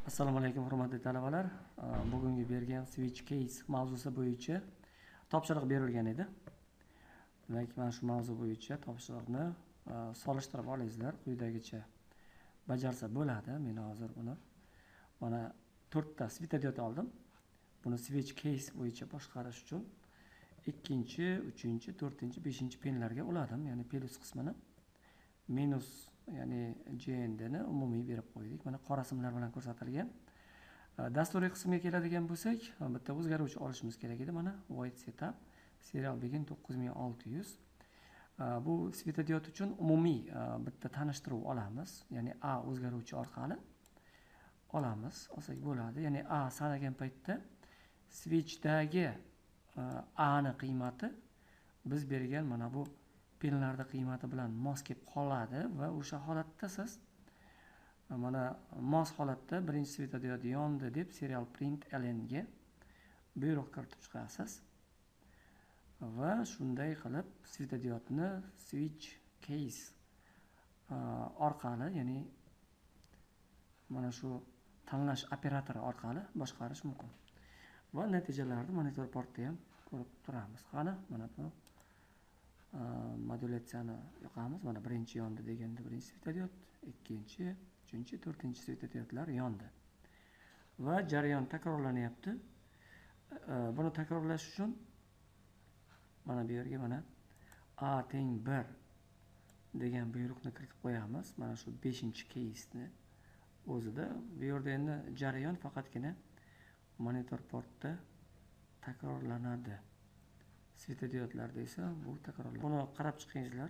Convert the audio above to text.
Assalomu alaykum hurmatli talabalar. Bugungi bergan switch case mavzusi bo'yicha topshiriq berilgan edi. Demak, mana shu mavzu bo'yicha topshiriqni solishtirib olingizlar. Quyidagicha bajarsa bo'ladi. Men hozir buni mana 4 ta svitodiod oldim. Buni switch case bo'yicha boshqarish uchun 2-chi, 3-chi, 4-chi, 5-chi pinlarga uladim. Ya'ni plus qismini minus ya'ni JND ni umumiy berib qo'ydik. Mana qora simlar bilan ko'rsatilgan. Dasturiy qismga keladigan bo'lsak, bitta o'zgaruvchi olishimiz kerak edi. Mana void setup serial begin 9600. Bu svitodiod uchun umumiy bitta tanishtiruv olamiz. Ya'ni A o'zgaruvchi orqali olamiz. Olsak bo'ladi. Ya'ni A sanagan paytda switchdagi A ni qiymati biz bergan mana bu pinlarda qiymati bilan mos kelib qoladi va o'sha holatda siz mana mos holatda birinchi svitodiod yondi deb serial print ln ga buyruq kiritib chiqasiz va shunday qilib svitodiodni switch case orqali, ya'ni mana shu tanlash operatori orqali boshqarish mumkin. Va natijalarni monitor portda ham ko'rib turamiz. Qani, mana bu modulyatsiyani yoqamiz. Mana birinchi yondi deganda birinchi svitodiod, ikkinchi, uchinchi, to'rtinchi svitodiodlar yondi. Va jarayon takrorlanyapti. Buni takrorlash uchun mana bu yerga mana A teng 1 degan buyruqni kiritib qo'yamiz. Mana shu 5-chi case'ni o'zida. Bu yerda endi jarayon faqatgina monitor portda takrorlanadi. Svitodiodlarda esa bu takrorlanadi. Buni qarab chiqingizlar.